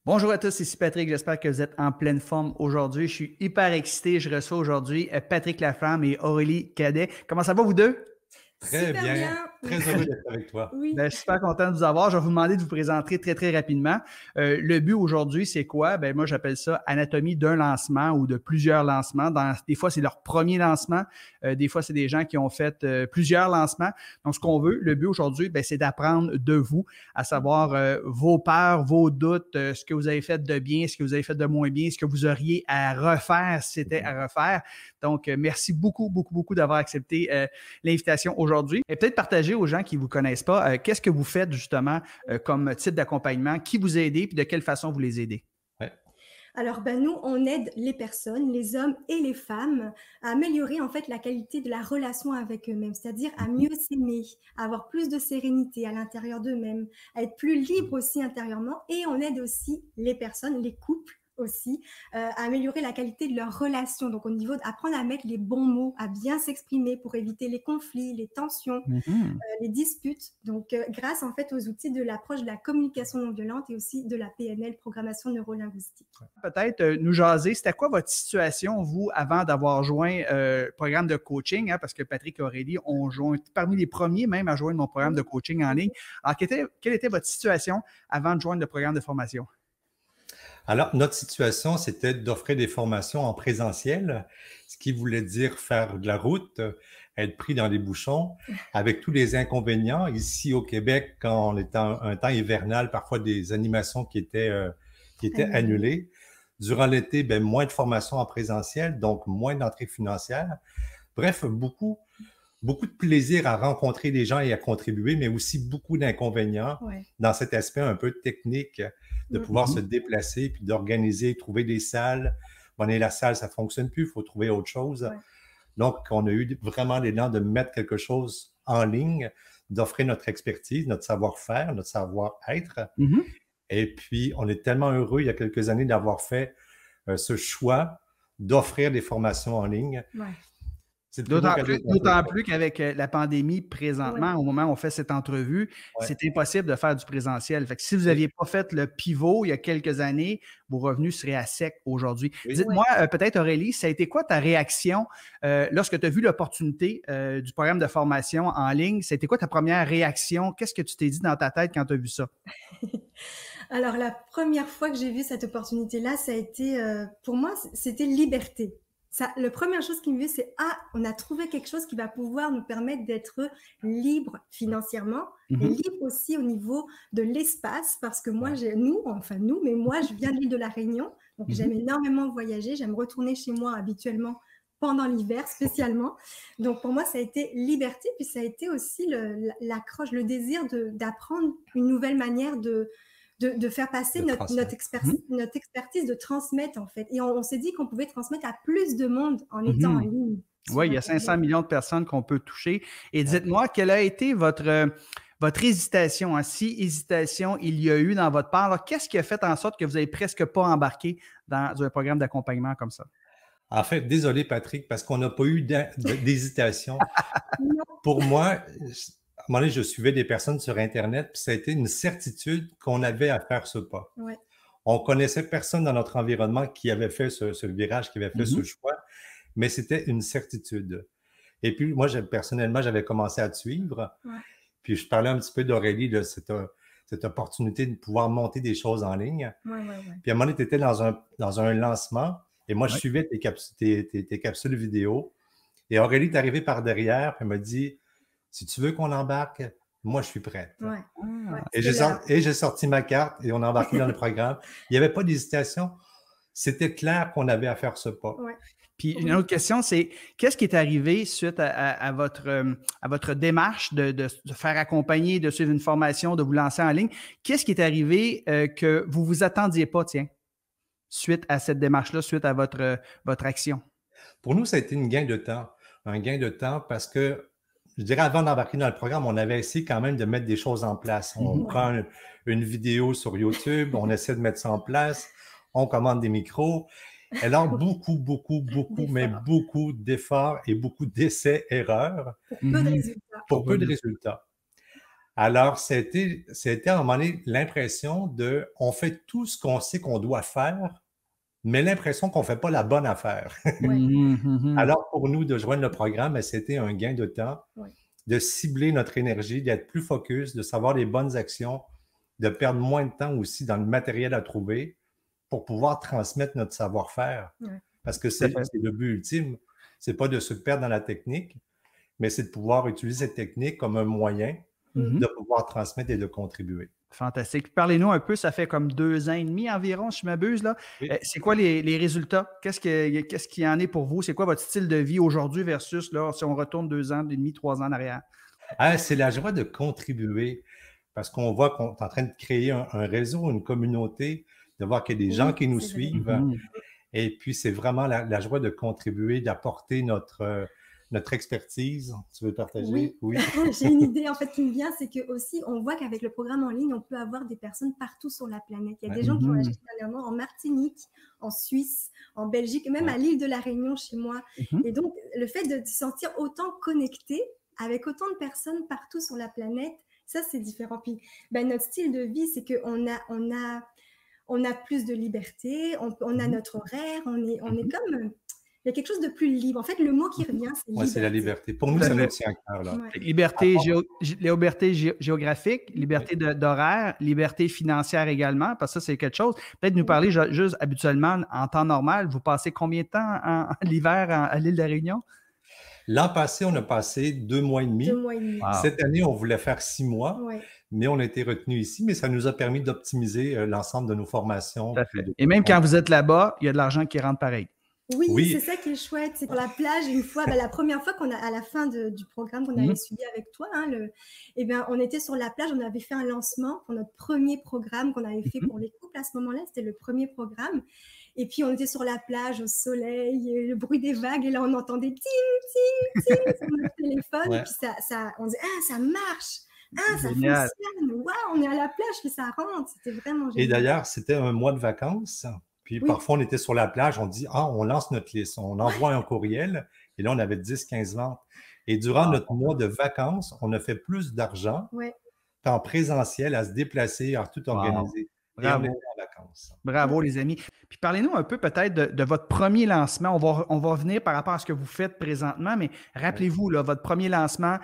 Bonjour à tous, ici Patrick. J'espère que vous êtes en pleine forme aujourd'hui. Je suis hyper excité. Je reçois aujourd'hui Patrick Laflamme et Aurélie Cadet. Comment ça va, vous deux? Très Super bien, bien, très merci. heureux d'être avec toi. Oui. Ben, je suis super content de vous avoir. Je vais vous demander de vous présenter très, très rapidement. Le but aujourd'hui, c'est quoi? Ben, moi, j'appelle ça anatomie d'un lancement ou de plusieurs lancements. Des fois, c'est leur premier lancement. Des fois, c'est des gens qui ont fait plusieurs lancements. Donc, ce qu'on veut, le but aujourd'hui, ben, c'est d'apprendre de vous, à savoir vos peurs, vos doutes, ce que vous avez fait de bien, ce que vous avez fait de moins bien, ce que vous auriez à refaire si c'était à refaire. Donc, merci beaucoup, beaucoup, beaucoup d'avoir accepté l'invitation aujourd'hui. Et peut-être partager aux gens qui ne vous connaissent pas, qu'est-ce que vous faites justement comme type d'accompagnement, qui vous a aidé, puis de quelle façon vous les aidez? Ouais. Alors, nous, on aide les personnes, les hommes et les femmes à améliorer en fait la qualité de la relation avec eux-mêmes, c'est-à-dire à mieux s'aimer, à avoir plus de sérénité à l'intérieur d'eux-mêmes, à être plus libres aussi intérieurement. Et on aide aussi les personnes, les couples aussi, à améliorer la qualité de leur relation. Donc, au niveau d'apprendre à mettre les bons mots, à bien s'exprimer pour éviter les conflits, les tensions, Mhm. les disputes. Donc, grâce en fait aux outils de l'approche de la communication non violente et aussi de la PNL, programmation neurolinguistique. Peut-être nous jaser, c'était quoi votre situation, vous, avant d'avoir joint le programme de coaching, hein, parce que Patrick et Aurélie ont joint, parmi les premiers même à joindre mon programme de coaching en ligne. Alors, quelle était votre situation avant de joindre le programme de formation? Alors, notre situation, c'était d'offrir des formations en présentiel, ce qui voulait dire faire de la route, être pris dans les bouchons, avec tous les inconvénients. Ici au Québec, quand on est en un temps hivernal, parfois des animations qui étaient annulées. Durant l'été, ben, moins de formations en présentiel, donc moins d'entrées financières. Bref, beaucoup de plaisir à rencontrer des gens et à contribuer, mais aussi beaucoup d'inconvénients Ouais. dans cet aspect un peu technique de pouvoir se Mhm. déplacer puis d'organiser, trouver des salles. Bon, et la salle, ça fonctionne plus, il faut trouver autre chose. Ouais. Donc, on a eu vraiment l'élan de mettre quelque chose en ligne, d'offrir notre expertise, notre savoir-faire, notre savoir-être. Mhm. Et puis, on est tellement heureux il y a quelques années d'avoir fait ce choix d'offrir des formations en ligne. Ouais. C'est le plus beau D'autant cadeau plus, qu'on peut d'autant faire. plus qu'avec la pandémie Ouais. présentement, au moment où on fait cette entrevue, Ouais. c'est impossible de faire du présentiel. Fait que si vous Oui, n'aviez pas fait le pivot il y a quelques années, vos revenus seraient à sec aujourd'hui. oui. Ouais. Dites-moi, peut-être Aurélie, ça a été quoi ta réaction lorsque tu as vu l'opportunité du programme de formation en ligne? Ça a été quoi ta première réaction? Qu'est-ce que tu t'es dit dans ta tête quand tu as vu ça? Alors, la première fois que j'ai vu cette opportunité-là, ça a été, pour moi, c'était liberté. Ça, la première chose qui me vient, c'est ah, on a trouvé quelque chose qui va pouvoir nous permettre d'être libres financièrement et Mhm. libres aussi au niveau de l'espace, parce que moi, Ouais. mais moi, je viens de l'île de la Réunion, donc Mhm. j'aime énormément voyager, j'aime retourner chez moi habituellement pendant l'hiver spécialement. Donc pour moi, ça a été liberté, puis ça a été aussi l'accroche, le désir d'apprendre une nouvelle manière de faire passer De transmettre. Mhm. notre expertise, de transmettre en fait. Et on s'est dit qu'on pouvait transmettre à plus de monde en étant en Mhm. ligne sur Oui, il y a Internet. 500 millions de personnes qu'on peut toucher. Et Ouais. dites-moi, quelle a été votre hésitation, hein? Si hésitation il y a eu dans votre part, alors, qu'est-ce qui a fait en sorte que vous n'avez presque pas embarqué dans un programme d'accompagnement comme ça? En fait, désolé Patrick, parce qu'on n'a pas eu d'hésitation. Non, Pour moi, à un moment donné, je suivais des personnes sur Internet, puis ça a été une certitude qu'on avait à faire ce pas. ouais, On connaissait personne dans notre environnement qui avait fait ce virage, qui avait fait ce Mhm. choix, mais c'était une certitude. Et puis, moi, personnellement, j'avais commencé à te suivre, ouais, puis je parlais un petit peu d'Aurélie, de cette opportunité de pouvoir monter des choses en ligne. ouais, ouais, ouais. Puis à un moment donné, tu étais dans un lancement et moi, je Oui. suivais tes capsules vidéo. Et Aurélie est arrivée par derrière, puis elle m'a dit, si tu veux qu'on embarque, moi, je suis prête. Ouais, ouais. Ah. Et C'est là. j'ai sorti ma carte et on a embarqué dans le programme. Il n'y avait pas d'hésitation. C'était clair qu'on avait à faire ce pas. Ouais. Puis une autre question, c'est qu'est-ce qui est arrivé suite à votre démarche de faire accompagner, de suivre une formation, de vous lancer en ligne? Qu'est-ce qui est arrivé que vous vous attendiez pas, tiens, suite à cette démarche-là, suite à votre action? Pour nous, ça a été une gain de temps. Un gain de temps parce que, je dirais, avant d'embarquer dans le programme, on avait essayé quand même de mettre des choses en place. On Mhm. prend une vidéo sur YouTube, on essaie de mettre ça en place, on commande des micros. Alors, mais D'efforts beaucoup d'efforts et beaucoup d'essais-erreurs pour peu de Mhm. résultats. pour peu de résultats. Alors, c'était à un moment donné l'impression de on fait tout ce qu'on sait qu'on doit faire, mais l'impression qu'on ne fait pas la bonne affaire. Ouais. Alors, pour nous, de joindre le programme, c'était un gain de temps, Ouais. de cibler notre énergie, d'être plus focus, de savoir les bonnes actions, de perdre moins de temps aussi dans le matériel à trouver pour pouvoir transmettre notre savoir-faire. Ouais. Parce que c'est le but ultime. C'est pas de se perdre dans la technique, mais c'est de pouvoir utiliser cette technique comme un moyen de pouvoir transmettre et de contribuer. Fantastique. Parlez-nous un peu, ça fait comme 2 ans et demi environ, si je m'abuse, là. Oui. C'est quoi les résultats? Qu'est-ce qu'il y en est pour vous? C'est quoi votre style de vie aujourd'hui versus là, si on retourne 2 ans et demi, 3 ans en arrière? C'est la joie de contribuer parce qu'on voit qu'on est en train de créer un réseau, une communauté, de voir qu'il y a des gens qui nous suivent. Et puis, c'est vraiment la joie de contribuer, d'apporter notre expertise. Tu veux partager? Oui. J'ai une idée en fait qui me vient, c'est que aussi on voit qu'avec le programme en ligne, on peut avoir des personnes partout sur la planète. Il y a des gens qui ont acheté dernièrement en Martinique, en Suisse, en Belgique, et même à l'île de la Réunion chez moi. Et donc, le fait de se sentir autant connecté avec autant de personnes partout sur la planète, ça c'est différent. Puis notre style de vie, c'est qu'on a plus de liberté, on a notre horaire, on est comme... Il y a quelque chose de plus libre. En fait, le mot qui revient, c'est liberté. Oui, c'est la liberté. Pour nous, ça nous tient à cœur. Là. Ouais. Liberté géographique, liberté d'horaire, liberté financière également, parce que ça, c'est quelque chose. Peut-être nous parler juste habituellement, en temps normal, vous passez combien de temps l'hiver à l'île de la Réunion? L'an passé, on a passé 2 mois et demi. 2 mois et demi. Wow. Cette année, on voulait faire 6 mois, mais on a été retenu ici, mais ça nous a permis d'optimiser l'ensemble de nos formations. Tout à fait. Et même quand vous êtes là-bas, il y a de l'argent qui rentre pareil. Oui, c'est ça qui est chouette. C'est pour la plage, une fois, la première fois à la fin du programme qu'on avait suivi avec toi, on était sur la plage, on avait fait un lancement pour notre premier programme qu'on avait fait pour les couples à ce moment-là. C'était le premier programme. Et puis, on était sur la plage au soleil, le bruit des vagues, et là, on entendait ting, ting, ting sur notre téléphone. Et puis, on disait, ça marche. Ça fonctionne. Waouh, on est à la plage, puis ça rentre. C'était vraiment génial. Et d'ailleurs, c'était un mois de vacances. Puis parfois, on était sur la plage, on dit « Ah, on lance notre liste, on envoie un courriel. » Et là, on avait 10-15 ventes. Et durant notre mois de vacances, on a fait plus d'argent en présentiel, à se déplacer, à tout organiser. Bravo. Et on était en vacances. Bravo, les amis. Puis parlez-nous un peu peut-être de votre premier lancement. On va revenir par rapport à ce que vous faites présentement, mais rappelez-vous, là, votre premier lancement,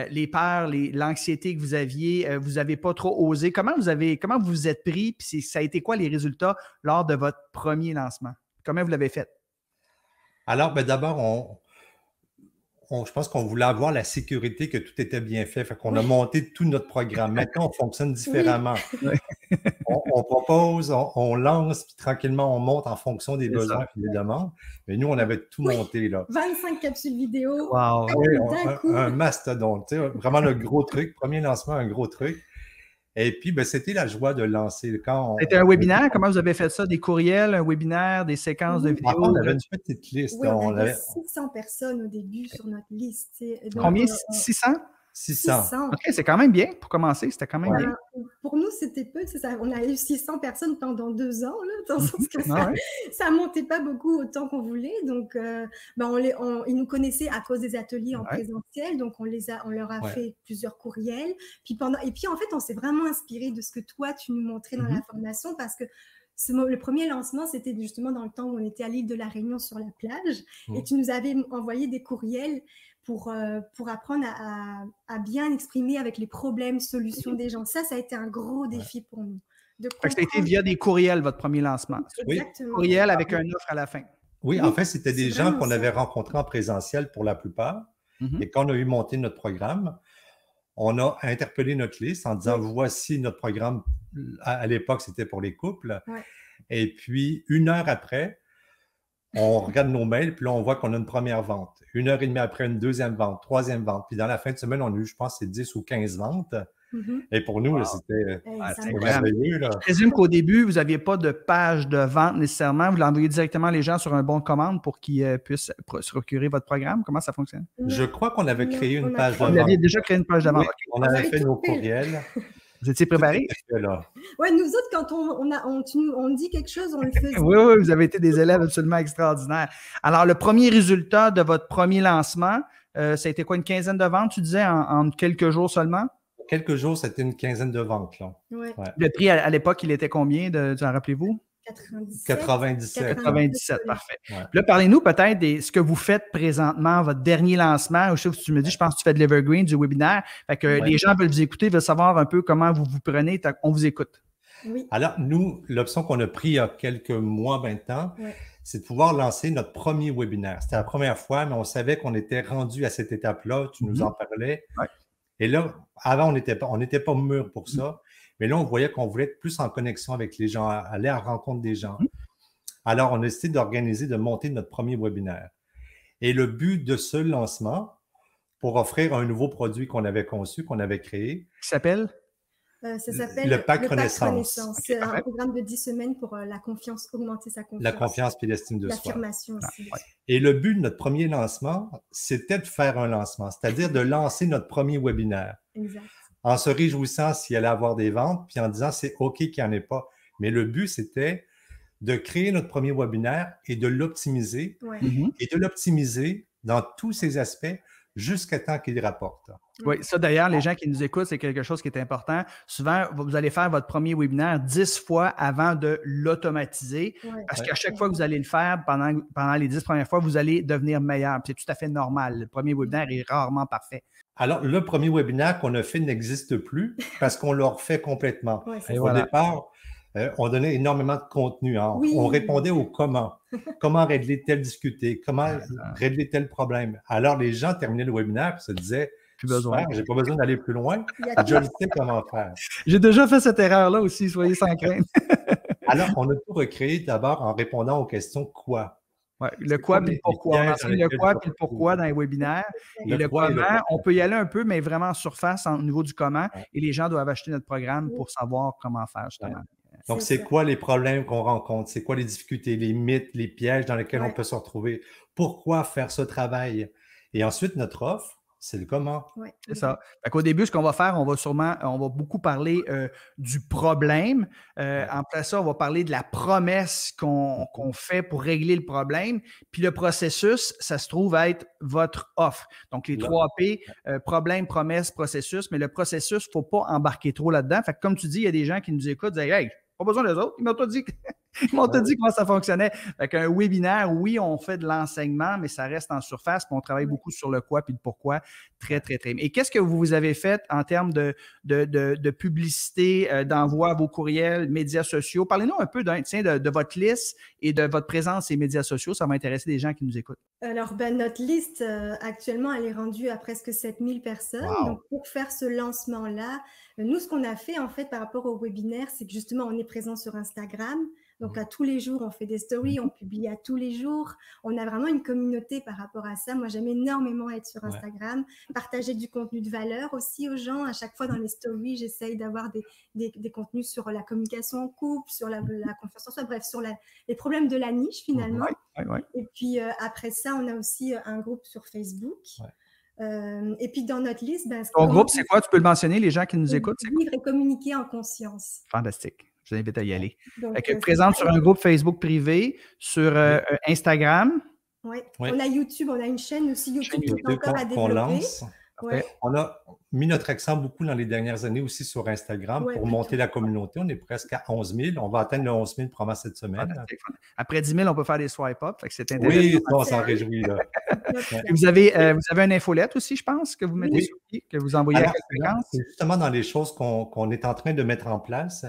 les peurs, l'anxiété que vous aviez, vous n'avez pas trop osé. Comment vous vous êtes pris? Puis ça a été quoi les résultats lors de votre premier lancement? Comment vous l'avez fait? Alors, d'abord, je pense qu'on voulait avoir la sécurité que tout était bien fait. Fait qu'on a monté tout notre programme. Maintenant, on fonctionne différemment. On propose, on lance, puis tranquillement, on monte en fonction des besoins et des demandes. Mais nous, on avait tout monté, là. 25 capsules vidéo. Wow. Un mastodonte. Vraiment le gros truc. Premier lancement, un gros truc. Et puis, c'était la joie de lancer. C'était un webinaire? Comment vous avez fait ça? Des courriels, un webinaire, des séquences de vidéos? On avait une petite liste. Oui, on avait 600 personnes au début sur notre liste. Donc, combien? 600? 600. OK, c'est quand même bien pour commencer. C'était quand même bien. Pour nous, c'était peu. On a eu 600 personnes pendant 2 ans, là, dans le sens que ça ne montait pas beaucoup autant qu'on voulait. Donc, ils nous connaissaient à cause des ateliers en présentiel. Donc, on leur a fait plusieurs courriels. Et puis, en fait, on s'est vraiment inspiré de ce que toi, tu nous montrais dans la formation parce que le premier lancement, c'était justement dans le temps où on était à l'île de la Réunion sur la plage. Et tu nous avais envoyé des courriels pour apprendre à bien exprimer avec les problèmes, solutions des gens. Ça a été un gros défi pour nous. Ça a été via des courriels, votre premier lancement. Exactement. Courriel avec un offre à la fin. Oui, en fait, c'était des gens qu'on avait rencontrés en présentiel pour la plupart. Et quand on a eu monté notre programme, on a interpellé notre liste en disant voici notre programme. À l'époque, c'était pour les couples. Et puis, 1 heure après, on regarde nos mails, puis là, on voit qu'on a une première vente. 1 heure et demie après, une deuxième vente, troisième vente. Puis dans la fin de semaine, on a eu, je pense, c'est 10 ou 15 ventes. Et pour nous, c'était merveilleux. Je présume qu'au début, vous n'aviez pas de page de vente nécessairement. Vous l'envoyez directement les gens sur un bon de commande pour qu'ils puissent se procurer votre programme. Comment ça fonctionne? Je crois qu'on avait créé une page de vente. Vous aviez déjà créé une page de vente. On avait fait nos courriels. Vous étiez préparés? Oui, nous autres, quand on dit quelque chose, on le faisait. Oui, vous avez été des élèves absolument extraordinaires. Alors, le premier résultat de votre premier lancement, ça a été quoi, une quinzaine de ventes, tu disais, en quelques jours seulement? quelques jours, c'était une quinzaine de ventes. Là. Ouais. Ouais. Le prix à l'époque, il était combien, en rappelez-vous? 97. 97, parfait. Ouais. Là, parlez-nous peut-être de ce que vous faites présentement, votre dernier lancement. Je sais que tu me dis, je pense que tu fais de l'Evergreen, du webinaire. Fait que les gens veulent vous écouter, veulent savoir un peu comment vous vous prenez. On vous écoute. Oui. Alors, nous, l'option qu'on a prise il y a quelques mois maintenant, c'est de pouvoir lancer notre premier webinaire. C'était la première fois, mais on savait qu'on était rendu à cette étape-là. Tu nous en parlais. Ouais. Et là, avant, on n'était pas mûr pour ça. Mais là, on voyait qu'on voulait être plus en connexion avec les gens, aller à la rencontre des gens. Alors, on a décidé d'organiser, de monter notre premier webinaire. Et le but de ce lancement, pour offrir un nouveau produit qu'on avait conçu, qu'on avait créé. Qui s'appelle? Ça s'appelle le Pack Renaissance. C'est un programme de 10 semaines pour la confiance, augmenter sa confiance. La confiance puis l'estime de soi. L'affirmation aussi. Et le but de notre premier lancement, c'était de faire un lancement, c'est-à-dire de lancer notre premier webinaire. Exact. En se réjouissant s'il allait avoir des ventes, puis en disant c'est OK qu'il n'y en ait pas. Mais le but, c'était de créer notre premier webinaire et de l'optimiser. Et de l'optimiser dans tous ses aspects jusqu'à temps qu'il rapporte. Oui, ça d'ailleurs, les gens qui nous écoutent, c'est quelque chose qui est important. Souvent, vous allez faire votre premier webinaire 10 fois avant de l'automatiser parce qu'à chaque fois que vous allez le faire, pendant les 10 premières fois, vous allez devenir meilleur. C'est tout à fait normal. Le premier webinaire est rarement parfait. Alors, le premier webinaire qu'on a fait n'existe plus parce qu'on l'a refait complètement. Au départ, on donnait énormément de contenu. Hein. On répondait au comment. Comment régler telle difficulté? Comment régler tel problème? Alors, les gens terminaient le webinaire et se disaient « Super, j'ai pas besoin d'aller plus loin. Je le sais comment faire. » J'ai déjà fait cette erreur-là aussi, soyez sans crainte. Alors, on a tout recréé d'abord en répondant aux questions « quoi ». Ouais, le quoi puis le pourquoi. On enseigne le quoi puis le pourquoi dans les webinaires. Et le comment, on peut y aller un peu, mais vraiment en surface au niveau du comment. Et les gens doivent acheter notre programme pour savoir comment faire, justement. Donc, c'est quoi les problèmes qu'on rencontre? C'est quoi les difficultés, les mythes, les pièges dans lesquels on peut se retrouver? Pourquoi faire ce travail? Et ensuite, notre offre, c'est le comment. C'est ça. Au début, ce qu'on va faire, on va beaucoup parler du problème. Après ça, on va parler de la promesse qu'on fait pour régler le problème. Puis le processus, ça se trouve être votre offre. Donc, les 3 P, problème, promesse, processus. Mais le processus, il ne faut pas embarquer trop là-dedans. Fait que comme tu dis, il y a des gens qui nous écoutent et disent « Hey, pas besoin des autres. Ils m'ont tout dit. » Ils m'ont dit comment ça fonctionnait. Fait un webinaire, oui, on fait de l'enseignement, mais ça reste en surface, puis on travaille beaucoup sur le quoi puis le pourquoi. Très, très, très. Et qu'est-ce que vous avez fait en termes de publicité, d'envoi à vos courriels, médias sociaux? Parlez-nous un peu de votre liste et de votre présence sur les médias sociaux. Ça va intéresser des gens qui nous écoutent. Alors, notre liste, actuellement, elle est rendue à presque 7000 personnes. Wow. Donc, pour faire ce lancement-là, nous, ce qu'on a fait, en fait, par rapport au webinaire, c'est que justement, on est présent sur Instagram. Donc, à tous les jours, on fait des stories, on publie à tous les jours. On a vraiment une communauté par rapport à ça. Moi, j'aime énormément être sur Instagram, partager du contenu de valeur aussi aux gens. À chaque fois, dans les stories, j'essaye d'avoir des contenus sur la communication en couple, sur la confiance en soi, bref, sur les problèmes de la niche, finalement. Et puis, après ça, on a aussi un groupe sur Facebook. Et puis, dans notre liste… Ton groupe, c'est quoi? Tu peux le mentionner, les gens qui nous écoutent? Vivre et communiquer en conscience. Fantastique. Je vous invite à y aller. Donc, présente sur un groupe Facebook privé, sur Instagram. Oui, on a YouTube, on a une chaîne aussi YouTube qui est encore à développer. Qu'on lance. On a mis notre accent beaucoup dans les dernières années aussi sur Instagram pour monter la communauté. On est presque à 11 000. On va atteindre le 11 000 probablement cette semaine. Après 10 000, on peut faire des swipe-up. C'est intéressant. Oui, on s'en réjouit. Là. Vous avez une infolette aussi, je pense, que vous mettez sur le que vous envoyez à fréquence. C'est justement dans les choses qu'on est en train de mettre en place.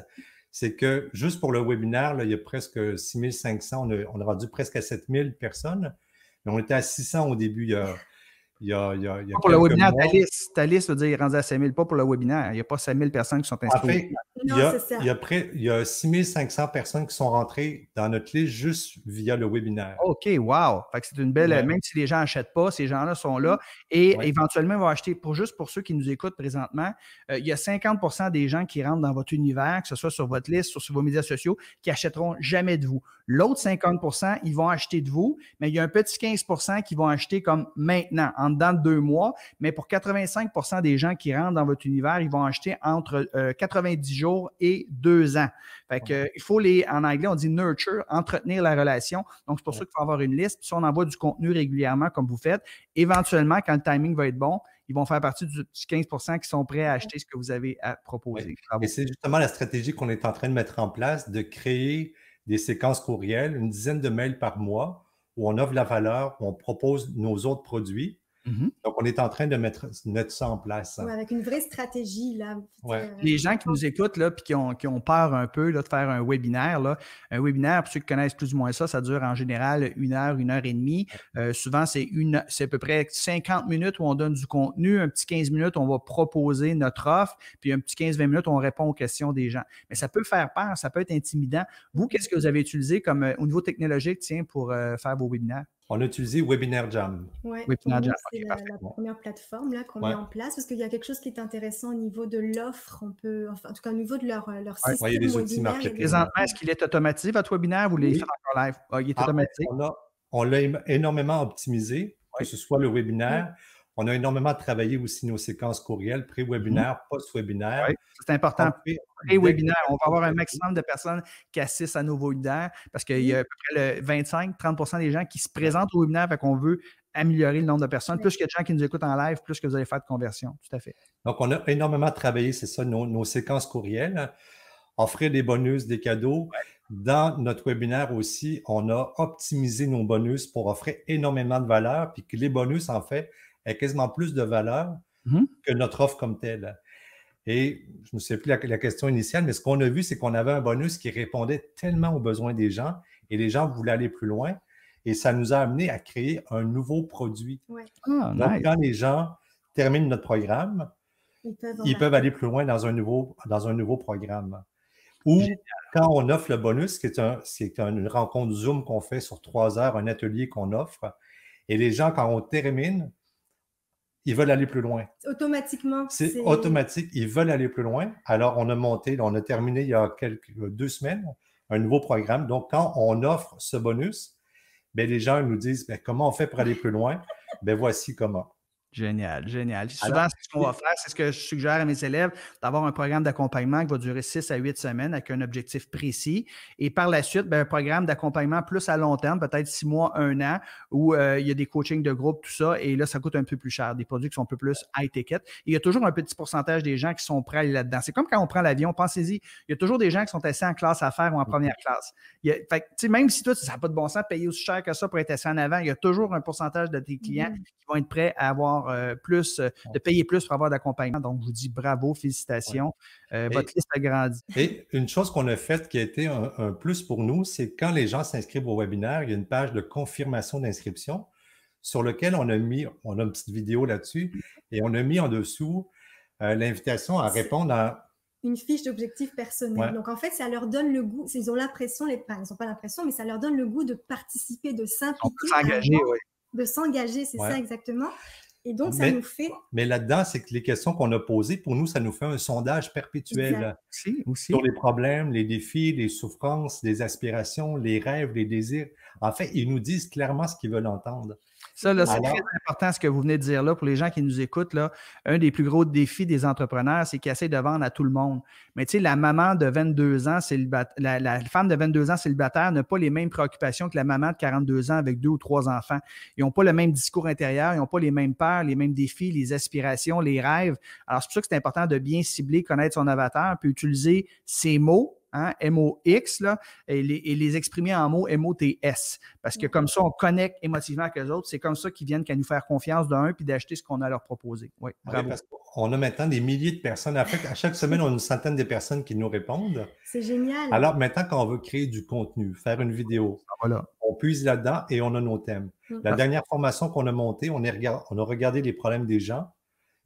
C'est que juste pour le webinaire, là, il y a presque 6 500, on a rendu presque à 7 000 personnes. Mais on était à 600 au début. Il y a pour le webinaire, ta liste veut dire rendu à 5 000, pas pour le webinaire. Il n'y a pas 5 000 personnes qui sont inscrites. En fait, il y a 6 500 personnes qui sont rentrées dans notre liste juste via le webinaire. OK, wow! Fait que c'est une belle… Même si les gens n'achètent pas, ces gens-là sont là. Et éventuellement, ils vont acheter, juste pour ceux qui nous écoutent présentement, il y a 50% des gens qui rentrent dans votre univers, que ce soit sur votre liste, sur vos médias sociaux, qui n'achèteront jamais de vous. L'autre 50%, ils vont acheter de vous, mais il y a un petit 15% qui vont acheter comme maintenant, en dedans de 2 mois. Mais pour 85% des gens qui rentrent dans votre univers, ils vont acheter entre 90 jours et 2 ans. Fait que, il faut en anglais, on dit nurture, entretenir la relation. Donc, c'est pour ça qu'il faut avoir une liste. Puis si on envoie du contenu régulièrement, comme vous faites, éventuellement, quand le timing va être bon, ils vont faire partie du 15 qui sont prêts à acheter ce que vous avez à proposer. Oui. Bravo. Et c'est justement la stratégie qu'on est en train de mettre en place, de créer des séquences courriels, une dizaine de mails par mois, où on offre la valeur, où on propose nos autres produits. Donc, on est en train de mettre ça en place. Ouais, avec une vraie stratégie, là. Ouais. Les gens qui nous écoutent, là, puis qui ont peur un peu là, de faire un webinaire, là, pour ceux qui connaissent plus ou moins ça dure en général 1 heure et demie. Souvent, c'est à peu près 50 minutes où on donne du contenu, un petit 15 minutes, on va proposer notre offre, puis un petit 15-20 minutes, on répond aux questions des gens. Mais ça peut faire peur, ça peut être intimidant. Vous, qu'est-ce que vous avez utilisé comme au niveau technologique, pour faire vos webinaires? On a utilisé Webinar Jam. Oui, Webinar Jam, c'est ok, la parfait. première plateforme là, qu'on Ouais. met en place parce qu'il y a quelque chose qui est intéressant au niveau de l'offre. On peut, enfin, en tout cas, au niveau de leur système. Ouais, il y a des outils webinaire, marketing. Présentement, est-ce qu'il est automatisé, votre webinaire, ou vous l'avez fait encore live? Ah, il est En fait, automatisé. on l'a énormément optimisé, que ce soit le webinaire. On a énormément travaillé aussi nos séquences courriels, pré-webinaire, post-webinaire. Oui, c'est important. Après, Pré-webinaire, on va avoir un maximum de personnes qui assistent à nos webinaires parce qu'il y a à peu près le 25-30 des gens qui se présentent au webinaire, fait qu'on veut améliorer le nombre de personnes. Plus qu'il y a de gens qui nous écoutent en live, plus que vous allez faire de conversion. Tout à fait. Donc, on a énormément travaillé, c'est ça, nos séquences courriels, offrir des bonus, des cadeaux. Dans notre webinaire aussi, on a optimisé nos bonus pour offrir énormément de valeur, puis que les bonus, en fait, aient quasiment plus de valeur que notre offre comme telle. Et je ne me souviens plus la question initiale, mais ce qu'on a vu, c'est qu'on avait un bonus qui répondait tellement aux besoins des gens et les gens voulaient aller plus loin. Et ça nous a amené à créer un nouveau produit. Ouais. Ah, Donc, nice. quand les gens terminent notre programme, ils peuvent aller plus loin dans un nouveau programme. Ou quand on offre le bonus, c'est une rencontre Zoom qu'on fait sur 3 heures, un atelier qu'on offre. Et les gens, quand on termine, ils veulent aller plus loin. Automatiquement. C'est automatique, ils veulent aller plus loin. Alors, on a terminé il y a 2 semaines, un nouveau programme. Donc, quand on offre ce bonus, bien, les gens nous disent, bien, comment on fait pour aller plus loin? Bien, voici comment. Génial, génial. Souvent, Alors, ce qu'on va faire, c'est ce que je suggère à mes élèves, d'avoir un programme d'accompagnement qui va durer 6 à 8 semaines avec un objectif précis. Et par la suite, bien, un programme d'accompagnement plus à long terme, peut-être 6 mois, 1 an, où il y a des coachings de groupe, tout ça. Et là, ça coûte un peu plus cher, des produits qui sont un peu plus high-ticket. Et il y a toujours un petit pourcentage des gens qui sont prêts à aller là-dedans. C'est comme quand on prend l'avion, pensez-y, il y a toujours des gens qui sont assis en classe affaires ou en première classe. Même si toi, ça n'a pas de bon sens de payer aussi cher que ça pour être assis en avant, il y a toujours un pourcentage de tes clients qui vont être prêts à avoir de payer plus pour avoir d'accompagnement. Donc, je vous dis bravo, félicitations. Votre liste a grandi. Et une chose qu'on a faite qui a été un plus pour nous, c'est quand les gens s'inscrivent au webinaire, il y a une page de confirmation d'inscription sur laquelle on a une petite vidéo là-dessus et on a mis en dessous l'invitation à répondre à une fiche d'objectif personnel. Ouais. Donc, en fait, ça leur donne le goût, ils ont l'impression, ils n'ont pas l'impression, mais ça leur donne le goût de participer, de s'impliquer. On peut s'engager, oui. De s'engager, c'est ça exactement. Et donc, ça nous fait… Mais là-dedans, c'est que les questions qu'on a posées, pour nous, ça nous fait un sondage perpétuel aussi. Sur les problèmes, les défis, les souffrances, les aspirations, les rêves, les désirs. En fait, ils nous disent clairement ce qu'ils veulent entendre. Ça, là, c'est très important ce que vous venez de dire là pour les gens qui nous écoutent. Là, un des plus gros défis des entrepreneurs, c'est qu'ils essaient de vendre à tout le monde. Mais tu sais, la maman de 22 ans, la femme de 22 ans célibataire n'a pas les mêmes préoccupations que la maman de 42 ans avec 2 ou 3 enfants. Ils n'ont pas le même discours intérieur, ils n'ont pas les mêmes peurs, les mêmes défis, les aspirations, les rêves. Alors, c'est pour ça que c'est important de bien cibler, connaître son avatar, puis utiliser ces mots. M-O-X, là, et les exprimer en mots M-O-T-S. Parce que comme ça, on connecte émotivement avec eux autres. C'est comme ça qu'ils viennent qu'à nous faire confiance d'un puis d'acheter ce qu'on a à leur proposer. Oui, bravo. Parce qu'on a maintenant des milliers de personnes. En fait, à chaque semaine, on a une centaine de personnes qui nous répondent. C'est génial. Alors maintenant, quand on veut créer du contenu, faire une vidéo, on puise là-dedans et on a nos thèmes. La dernière formation qu'on a montée, on a regardé les problèmes des gens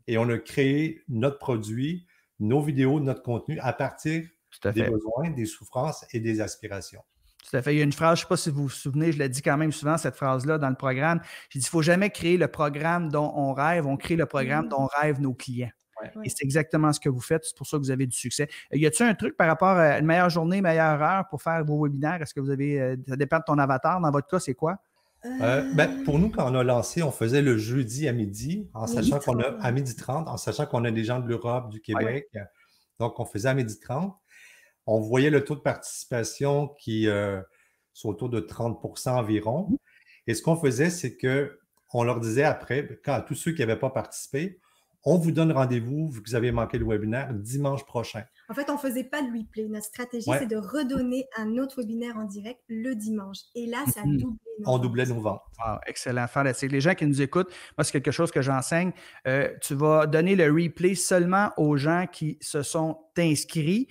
et on a créé notre produit, nos vidéos, notre contenu à partir des besoins, des souffrances et des aspirations. Tout à fait. Il y a une phrase, je ne sais pas si vous vous souvenez, je l'ai dit quand même souvent, cette phrase-là dans le programme. J'ai dit, il ne faut jamais créer le programme dont on rêve, on crée le programme dont rêvent nos clients. Ouais. Et c'est exactement ce que vous faites. C'est pour ça que vous avez du succès. Y a-t-il un truc par rapport à une meilleure journée, meilleure heure pour faire vos webinaires? Est-ce que vous avez, ça dépend de ton avatar. Dans votre cas, c'est quoi? Pour nous, quand on a lancé, on faisait le jeudi à midi, en sachant qu'on a à 12h30, en sachant qu'on a des gens de l'Europe, du Québec. Ouais. Donc, on faisait à 12h30. On voyait le taux de participation qui sont autour de 30% environ. Et ce qu'on faisait, c'est qu'on leur disait après, à tous ceux qui n'avaient pas participé, on vous donne rendez-vous, vu que vous avez manqué le webinaire, dimanche prochain. En fait, on ne faisait pas de replay. Notre stratégie, c'est de redonner un autre webinaire en direct le dimanche. Et là, ça doublait nos On ventes. doublait nos ventes. Wow, excellent. Fantastique. Les gens qui nous écoutent, moi, c'est quelque chose que j'enseigne. Tu vas donner le replay seulement aux gens qui se sont inscrits,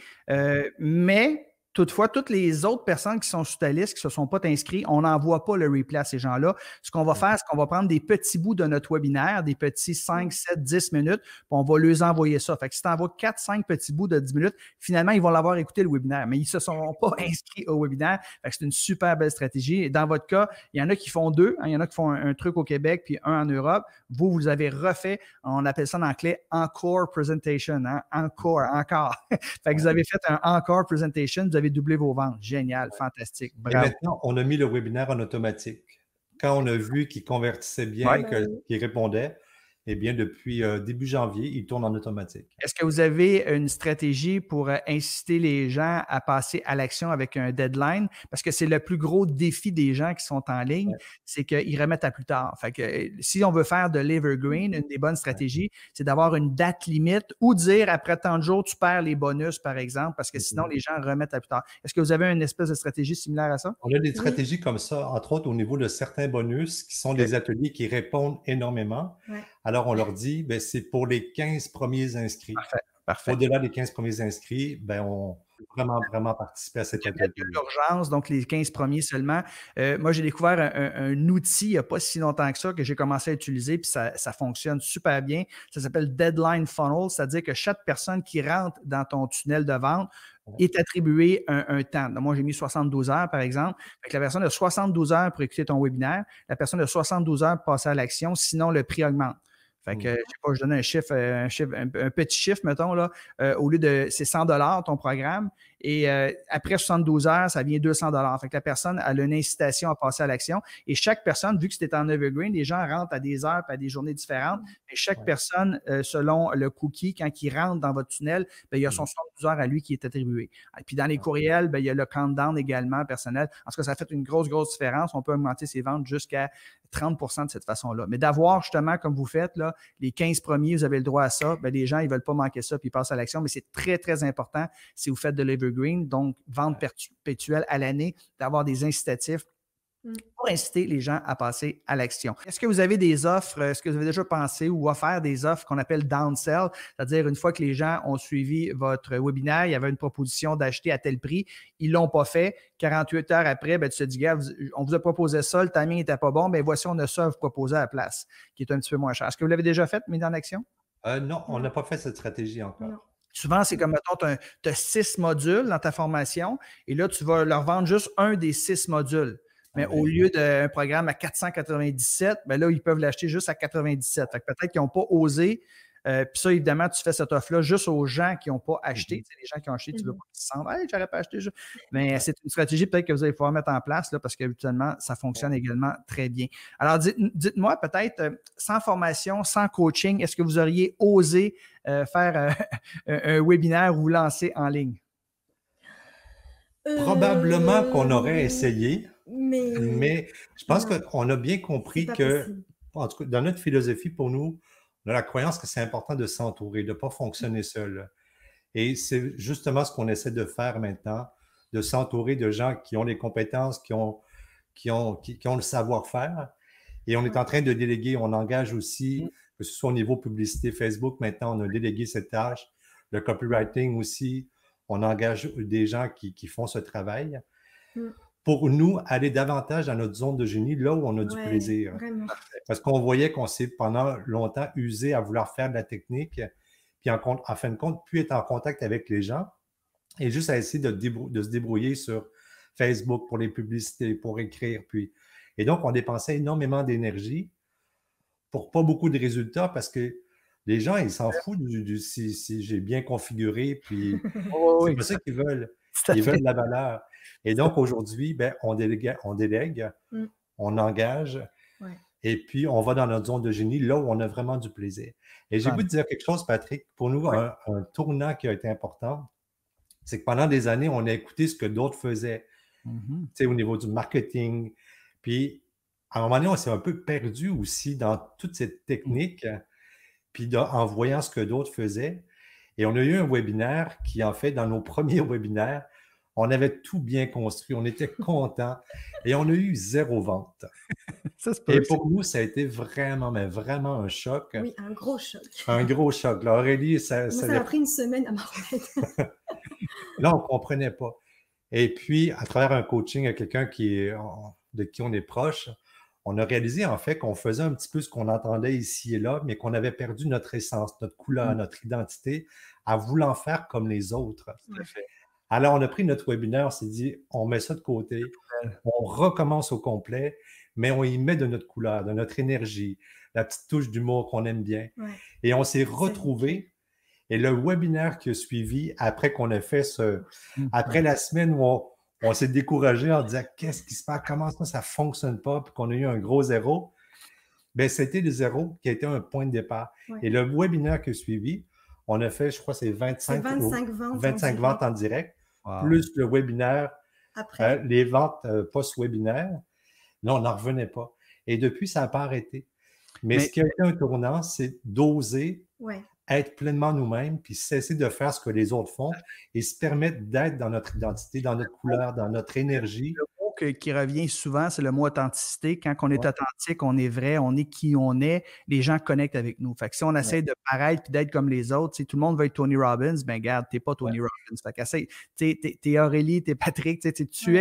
mais toutefois, toutes les autres personnes qui sont sur ta liste, qui ne se sont pas inscrits, on n'envoie pas le replay à ces gens-là. Ce qu'on va faire, c'est qu'on va prendre des petits bouts de notre webinaire, des petits 5, 7, 10 minutes, puis on va leur envoyer ça. Fait que si tu envoies 4, 5 petits bouts de 10 minutes, finalement, ils vont l'avoir écouté le webinaire, mais ils ne se sont pas inscrits au webinaire. Fait que c'est une super belle stratégie. Et dans votre cas, il y en a qui font deux. Il y en a qui font un truc au Québec puis un en Europe. Vous avez refait, on appelle ça en anglais encore presentation. Hein? Encore. Fait que vous avez fait un encore presentation, vous avez doublé vos ventes. Génial, fantastique. Bravo. Et maintenant, on a mis le webinaire en automatique. Quand on a vu qu'il convertissait bien, qu'il répondait, eh bien, depuis début janvier, il tourne en automatique. Est-ce que vous avez une stratégie pour inciter les gens à passer à l'action avec un deadline? Parce que c'est le plus gros défi des gens qui sont en ligne, c'est qu'ils remettent à plus tard. Fait que si on veut faire de l'evergreen, une des bonnes stratégies, c'est d'avoir une date limite ou dire après tant de jours, tu perds les bonus, par exemple, parce que sinon, les gens remettent à plus tard. Est-ce que vous avez une espèce de stratégie similaire à ça? On a des stratégies comme ça, entre autres au niveau de certains bonus qui sont des ateliers qui répondent énormément. Alors, on leur dit, ben, c'est pour les 15 premiers inscrits. Parfait. Au-delà des 15 premiers inscrits, ben, on peut vraiment participer à cet atelier. Il y a de l'urgence, donc les 15 premiers seulement. Moi, j'ai découvert un outil il n'y a pas si longtemps que ça que j'ai commencé à utiliser, puis ça fonctionne super bien. Ça s'appelle Deadline Funnel, c'est-à-dire que chaque personne qui rentre dans ton tunnel de vente est attribué un temps. Donc, moi, j'ai mis 72 heures, par exemple. Fait que la personne a 72 heures pour écouter ton webinaire. La personne a 72 heures pour passer à l'action, sinon le prix augmente. Fait que, je sais pas, je donne un chiffre, un petit chiffre, mettons, là, au lieu de, c'est 100 $ ton programme, et après 72 heures, ça vient 200 $. Fait que la personne a une incitation à passer à l'action, et chaque personne, vu que c'était en evergreen, les gens rentrent à des heures et à des journées différentes, et chaque personne, selon le cookie, quand il rentre dans votre tunnel, ben, il y a son 72 heures à lui qui est attribué. Et puis dans les courriels, ben, il y a le countdown également personnel. En tout cas, ça fait une grosse différence. On peut augmenter ses ventes jusqu'à 30 % de cette façon-là. Mais d'avoir justement, comme vous faites, là, les 15 premiers, vous avez le droit à ça, bien, les gens, ils ne veulent pas manquer ça, puis ils passent à l'action. Mais c'est très important si vous faites de l'evergreen, donc vente perpétuelle à l'année, d'avoir des incitatifs pour inciter les gens à passer à l'action. Est-ce que vous avez des offres, est-ce que vous avez déjà pensé ou offert des offres qu'on appelle downsell, c'est-à-dire une fois que les gens ont suivi votre webinaire, il y avait une proposition d'acheter à tel prix, ils ne l'ont pas fait, 48 heures après, ben, tu te dis, gars, on vous a proposé ça, le timing n'était pas bon, mais voici, on a ça à vous proposer à la place, qui est un petit peu moins cher. Est-ce que vous l'avez déjà fait, mis en action? Non, on n'a pas fait cette stratégie encore. Non. Souvent, c'est comme, mettons, tu as 6 modules dans ta formation et là, tu vas leur vendre juste un des 6 modules. Mais au lieu d'un programme à 497, ben là, ils peuvent l'acheter juste à 97. Fait que peut-être qu'ils n'ont pas osé. Puis ça, évidemment, tu fais cette offre-là juste aux gens qui n'ont pas acheté. Les gens qui ont acheté, tu veux pas qu'ils se sentent, hey, j'aurais pas acheté. Mais c'est une stratégie peut-être que vous allez pouvoir mettre en place là, parce qu'habituellement, ça fonctionne également très bien. Alors, dites-moi peut-être, sans formation, sans coaching, est-ce que vous auriez osé faire un webinaire ou vous lancer en ligne? Probablement qu'on aurait essayé, mais je pense qu'on a bien compris que, en tout cas, dans notre philosophie, pour nous, on a la croyance que c'est important de s'entourer, de ne pas fonctionner seul. Et c'est justement ce qu'on essaie de faire maintenant, de s'entourer de gens qui ont les compétences, qui ont le savoir-faire. Et on est en train de déléguer, on engage aussi, que ce soit au niveau publicité Facebook, maintenant on a délégué cette tâche, le copywriting aussi, on engage des gens qui font ce travail pour nous aller davantage dans notre zone de génie, là où on a du plaisir. Vraiment. Parce qu'on voyait qu'on s'est pendant longtemps usé à vouloir faire de la technique, puis en fin de compte, plus être en contact avec les gens et juste à essayer de se débrouiller sur Facebook pour les publicités, pour écrire. Et donc, on dépensait énormément d'énergie pour pas beaucoup de résultats parce que les gens, ils s'en foutent si j'ai bien configuré, puis c'est pas ça qu'ils veulent. Ils veulent de la valeur. Et donc, aujourd'hui, ben, on délègue, on engage, et puis on va dans notre zone de génie, là où on a vraiment du plaisir. Et j'ai voulu te dire quelque chose, Patrick. Pour nous, un tournant qui a été important, c'est que pendant des années, on a écouté ce que d'autres faisaient, au niveau du marketing. Puis, à un moment donné, on s'est un peu perdu aussi dans toute cette technique. puis en voyant ce que d'autres faisaient. Et on a eu un webinaire qui, en fait, dans nos premiers webinaires, on avait tout bien construit, on était contents et on a eu 0 vente. Ça, c'est Et pour nous, ça a été vraiment, mais vraiment un choc. Oui, un gros choc. Un gros choc. Là, Aurélie, ça m'a pris une semaine à m'en remettre. Là, on ne comprenait pas. Et puis, à travers un coaching à quelqu'un de qui on est proche, on a réalisé en fait qu'on faisait un petit peu ce qu'on entendait ici et là, mais qu'on avait perdu notre essence, notre couleur, notre identité, à vouloir faire comme les autres. Alors, on a pris notre webinaire, on s'est dit, on met ça de côté, on recommence au complet, mais on y met de notre couleur, de notre énergie, la petite touche d'humour qu'on aime bien. Et on s'est retrouvés. Et le webinaire qui a suivi, après qu'on a fait après la semaine où on s'est découragé en disant qu'est-ce qui se passe, comment ça ne fonctionne pas, puis qu'on a eu un gros 0, bien, c'était le 0 qui a été un point de départ. Et le webinaire qui a suivi, on a fait, je crois, c'est 25 ventes en direct, plus le webinaire, les ventes post-webinaire. Là, on n'en revenait pas. Et depuis, ça n'a pas arrêté. Mais ce qui a été un tournant, c'est d'oser être pleinement nous-mêmes, puis cesser de faire ce que les autres font et se permettre d'être dans notre identité, dans notre couleur, dans notre énergie. Le mot qui revient souvent, c'est le mot authenticité. Quand on est authentique, on est vrai, on est qui on est, les gens connectent avec nous. Fait que si on essaie de paraître puis d'être comme les autres, tout le monde veut être Tony Robbins, ben regarde, t'es pas Tony Robbins. Fait que t'es Aurélie, t'es Patrick, tu es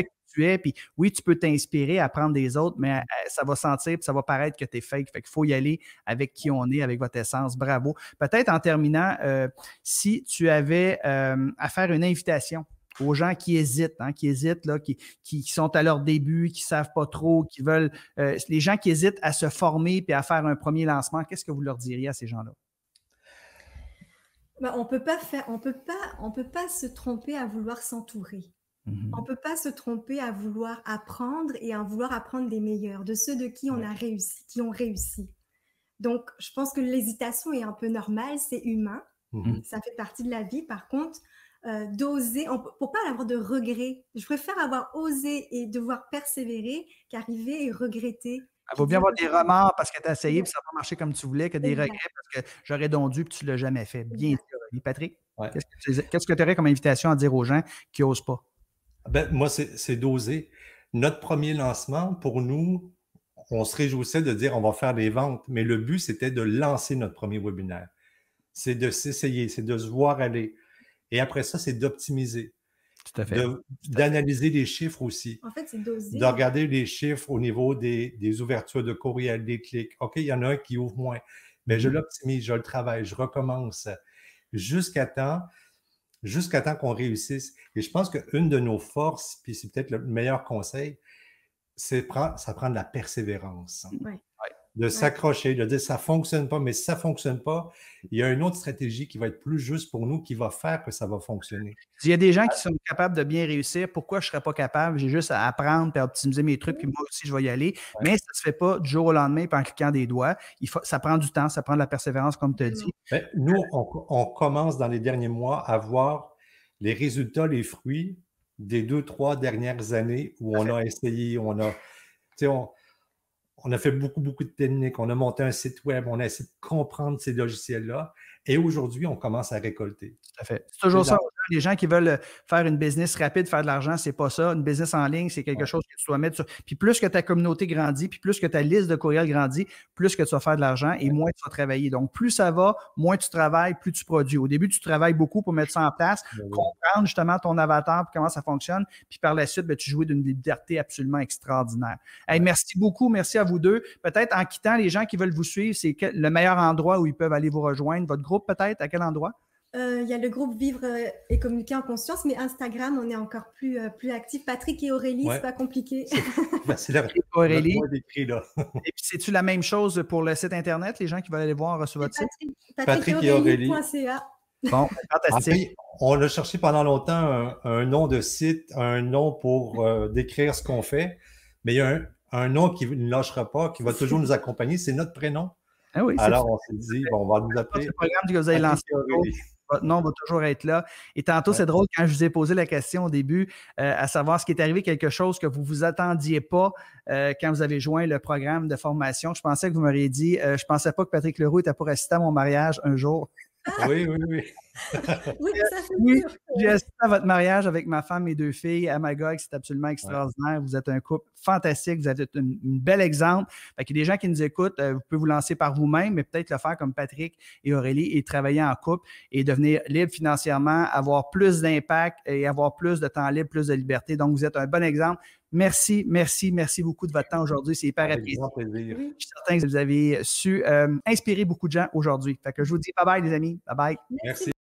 qui tu es, puis oui, tu peux t'inspirer, apprendre des autres, mais ça va sentir, puis ça va paraître que tu es fake. Fait qu'il faut y aller avec qui on est, avec votre essence. Bravo. Peut-être en terminant, si tu avais à faire une invitation aux gens qui hésitent, là, qui sont à leur début, qui ne savent pas trop, qui veulent, les gens qui hésitent à se former puis à faire un premier lancement, qu'est-ce que vous leur diriez à ces gens-là? Ben, on peut pas se tromper à vouloir s'entourer. On ne peut pas se tromper à vouloir apprendre et à vouloir apprendre des meilleurs, de ceux de qui on a réussi, qui ont réussi. Donc, je pense que l'hésitation est un peu normale, c'est humain, ça fait partie de la vie. Par contre, d'oser, pour pas avoir de regrets, je préfère avoir osé et devoir persévérer qu'arriver et regretter. Il vaut bien avoir des remords parce que tu as essayé et ça n'a pas marché comme tu voulais, que des regrets parce que j'aurais donc dû et tu ne l'as jamais fait. Bien sûr. Patrick, qu'est-ce que tu aurais comme invitation à dire aux gens qui n'osent pas? Ben, moi, c'est d'oser. Notre premier lancement, pour nous, on se réjouissait de dire on va faire des ventes, mais le but, c'était de lancer notre premier webinaire. C'est de s'essayer, c'est de se voir aller. Et après ça, c'est d'optimiser. Tout à fait. D'analyser les chiffres aussi. En fait, c'est d'oser. De regarder les chiffres au niveau des ouvertures de courriel, des clics. OK, il y en a un qui ouvre moins. Mais je l'optimise, je le travaille, je recommence jusqu'à temps qu'on réussisse. Et je pense qu'une de nos forces, puis c'est peut-être le meilleur conseil, ça prend de la persévérance. De s'accrocher, de dire ça ne fonctionne pas, mais si ça ne fonctionne pas, il y a une autre stratégie qui va être plus juste pour nous, qui va faire que ça va fonctionner. Il y a des gens qui sont capables de bien réussir. Pourquoi je ne serais pas capable? J'ai juste à apprendre et à optimiser mes trucs, puis moi aussi, je vais y aller. Mais ça ne se fait pas du jour au lendemain puis en cliquant des doigts. Ça prend du temps, ça prend de la persévérance, comme tu as dit. Ben, nous, on commence dans les derniers mois à voir les résultats, les fruits des 2-3 dernières années où on a essayé, on a fait beaucoup de techniques, on a monté un site web, on a essayé de comprendre ces logiciels-là. Et aujourd'hui, on commence à récolter. Tout à fait. C'est toujours ça. Les gens qui veulent faire une business rapide, faire de l'argent, c'est pas ça. Une business en ligne, c'est quelque chose que tu dois mettre sur. Puis plus que ta communauté grandit, puis plus que ta liste de courriels grandit, plus que tu vas faire de l'argent et moins tu vas travailler. Donc, plus ça va, moins tu travailles, plus tu produis. Au début, tu travailles beaucoup pour mettre ça en place, comprendre justement ton avatar, puis comment ça fonctionne. Puis par la suite, tu jouis d'une liberté absolument extraordinaire. Hey, merci beaucoup. Merci à vous deux. Peut-être en quittant, les gens qui veulent vous suivre, c'est le meilleur endroit où ils peuvent aller vous rejoindre. Votre groupe, peut-être, à quel endroit? Il y a le groupe Vivre et communiquer en conscience, mais Instagram, on est encore plus actifs. Patrick et Aurélie, c'est pas compliqué. C'est Aurélie. Là. Et puis, c'est-tu la même chose pour le site Internet, les gens qui veulent aller voir sur votre site? Patrick et Aurélie. Bon, fantastique. On a cherché pendant longtemps un nom de site, un nom pour décrire ce qu'on fait, mais il y a un nom qui ne lâchera pas, qui va toujours nous accompagner, c'est notre prénom. Ah oui, alors, on s'est dit, bon, on va nous appeler. C'est le programme que vous avez lancé. Votre nom va toujours être là. Et tantôt, c'est drôle, quand je vous ai posé la question au début, à savoir ce qui est arrivé, quelque chose que vous ne vous attendiez pas quand vous avez joint le programme de formation. Je pensais que vous m'auriez dit, je ne pensais pas que Patrick Leroux était pour assister à mon mariage un jour. Oui, oui, oui. Oui, ça c'est Oui, sûr. j'ai assisté à votre mariage avec ma femme et 2 filles à Magog. C'est absolument extraordinaire. Vous êtes un couple fantastique. Vous êtes une bel exemple. Fait qu'il y a des gens qui nous écoutent. Vous pouvez vous lancer par vous-même, mais peut-être le faire comme Patrick et Aurélie et travailler en couple et devenir libre financièrement, avoir plus d'impact et avoir plus de temps libre, plus de liberté. Donc, vous êtes un bon exemple. Merci, merci, merci beaucoup de votre temps aujourd'hui. C'est hyper Avec apprécié. grand plaisir. Je suis certain que vous avez su inspirer beaucoup de gens aujourd'hui. Fait que je vous dis bye-bye, les amis. Bye-bye. Merci.